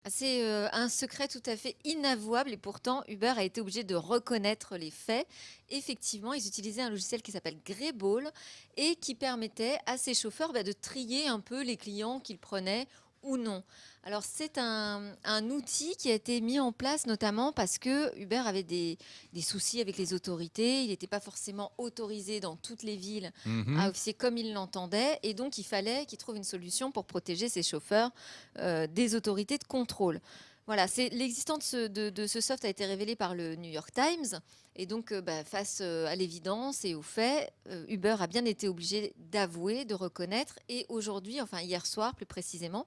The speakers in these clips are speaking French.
C'est, un secret tout à fait inavouable et pourtant Uber a été obligé de reconnaître les faits. Effectivement, ils utilisaient un logiciel qui s'appelle Greyball et qui permettait à ses chauffeurs, de trier un peu les clients qu'ils prenaient ou non. Alors c'est un outil qui a été mis en place notamment parce que Uber avait des soucis avec les autorités. Il n'était pas forcément autorisé dans toutes les villes à Mmh. officier comme il l'entendait et donc il fallait qu'il trouve une solution pour protéger ses chauffeurs des autorités de contrôle. Voilà, l'existence de ce soft a été révélée par le New York Times. Et donc, face à l'évidence et aux faits, Uber a bien été obligé d'avouer, de reconnaître. Et aujourd'hui, enfin hier soir plus précisément,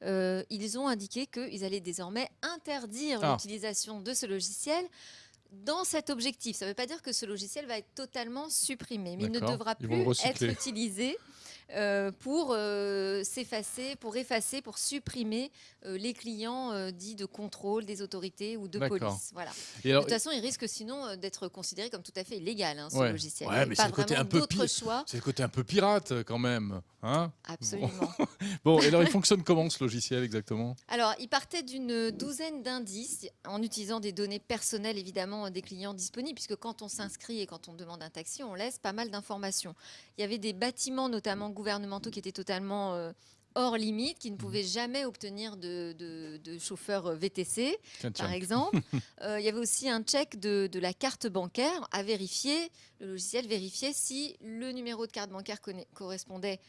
ils ont indiqué qu'ils allaient désormais interdire Ah, l'utilisation de ce logiciel dans cet objectif. Ça ne veut pas dire que ce logiciel va être totalement supprimé, mais il ne d'accord. devra Ils vont le plus être recycler. utilisé pour s'effacer, pour effacer, pour supprimer les clients dits de contrôle des autorités ou de D'accord. police. Voilà. Et De alors toute façon, il risque sinon d'être considéré comme tout à fait illégal, hein, ce ouais, logiciel. Il n'y ouais, avait mais pas vraiment d'autre choix. c'est le côté un peu pirate, quand même, hein? Bon. Absolument. Bon, et alors il fonctionne comment ce logiciel exactement? Alors, il partait d'une douzaine d'indices en utilisant des données personnelles, évidemment, des clients disponibles, puisque quand on s'inscrit et quand on demande un taxi, on laisse pas mal d'informations. Il y avait des bâtiments, notamment gouvernementaux, qui étaient totalement hors limite, qui ne Mmh. pouvaient jamais obtenir de chauffeurs VTC, Tiens, par tiens. exemple. Il y avait aussi un check de la carte bancaire à vérifier. Le logiciel vérifiait si le numéro de carte bancaire correspondait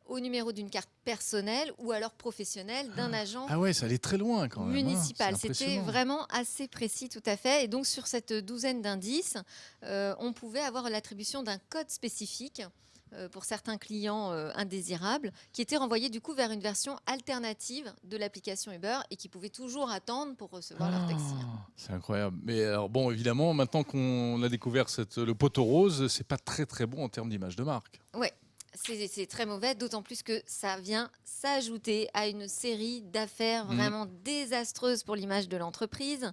au numéro d'une carte personnelle ou alors professionnelle d'un agent Ah ouais, ça allait très loin quand même, hein? C'est municipal. C'était impressionnant. vraiment assez précis, tout à fait. Et donc, sur cette douzaine d'indices, on pouvait avoir l'attribution d'un code spécifique pour certains clients indésirables, qui était renvoyé du coup vers une version alternative de l'application Uber et qui pouvaient toujours attendre pour recevoir leur taxi, hein. Ah, c'est incroyable. Mais alors bon, évidemment, maintenant qu'on a découvert le poteau rose, c'est pas très, très bon en termes d'image de marque. Ouais, c'est très mauvais, d'autant plus que ça vient s'ajouter à une série d'affaires Mmh. vraiment désastreuses pour l'image de l'entreprise.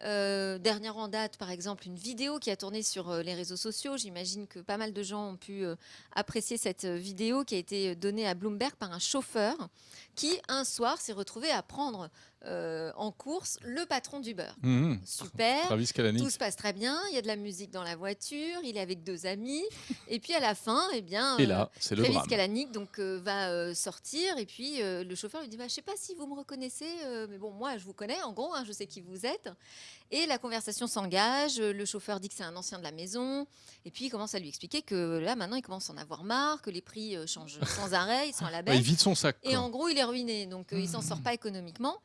Dernière en date, par exemple, une vidéo qui a tourné sur les réseaux sociaux. J'imagine que pas mal de gens ont pu apprécier cette vidéo qui a été donnée à Bloomberg par un chauffeur qui, un soir, s'est retrouvé à prendre en course le patron d'Uber. Mmh. Super, Travis tout se Kalanick. passe très bien, il y a de la musique dans la voiture, il est avec deux amis, et puis à la fin, eh bien, Et là, c'est le Travis drame. Kalanick donc, va sortir, et puis le chauffeur lui dit, bah, je sais pas si vous me reconnaissez, mais bon, moi je vous connais, en gros, hein, je sais qui vous êtes. Et la conversation s'engage, le chauffeur dit que c'est un ancien de la maison, et puis il commence à lui expliquer que là, maintenant, il commence à en avoir marre, que les prix changent sans arrêt, ils sont à la Ouais, il baisse, vide son sac, et quoi. en gros, il est ruiné, donc il s'en sort Mmh. pas économiquement.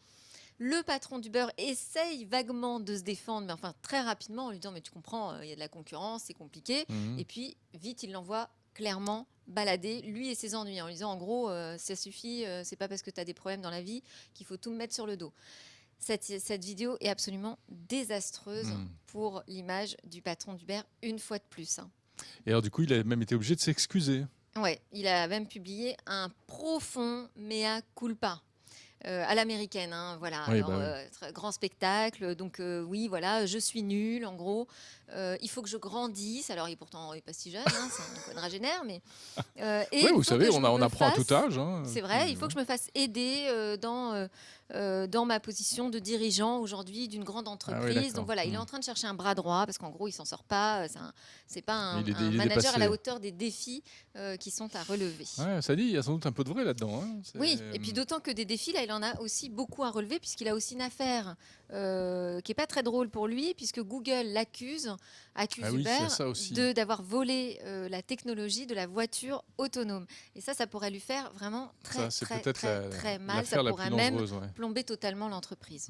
Le patron d'Uber essaye vaguement de se défendre, mais enfin très rapidement en lui disant, mais tu comprends, il y a de la concurrence, c'est compliqué. Mmh. Et puis vite, il l'envoie clairement balader, lui et ses ennuis, en lui disant, en gros, ça suffit, c'est pas parce que tu as des problèmes dans la vie qu'il faut tout me mettre sur le dos. Cette vidéo est absolument désastreuse Mmh. pour l'image du patron d'Uber, une fois de plus, hein. Et alors du coup, il a même été obligé de s'excuser. Ouais, il a même publié un profond mea culpa. À l'américaine, hein, voilà. Oui, Alors, bah, oui. grand spectacle, donc oui, voilà, je suis nul, en gros. Il faut que je grandisse. Alors, pourtant, il n'est pas si jeune, hein, c'est un quadragénaire, mais et Oui, il vous faut savez, que je on me apprend à tout fasse, âge, hein, c'est puis vrai, il faut que je me fasse aider dans ma position de dirigeant aujourd'hui d'une grande ah oui, entreprise. Donc d'accord. voilà, il est Mmh. en train de chercher un bras droit parce qu'en gros, il s'en sort pas. C'est pas un Il est manager à la dépassé. hauteur des défis qui sont à relever. Ouais, ça dit, il y a sans doute un peu de vrai là-dedans, hein. Oui, et puis d'autant que des défis, là, il en a aussi beaucoup à relever, puisqu'il a aussi une affaire qui n'est pas très drôle pour lui, puisque Google accuse Ah oui, il y Uber a ça aussi. d'avoir volé la technologie de la voiture autonome. Et ça pourrait lui faire vraiment très, Ça, c'est très, peut-être très, très mal. Ça l'affaire la pourrait plus même dangereuse, ouais. plomber totalement l'entreprise.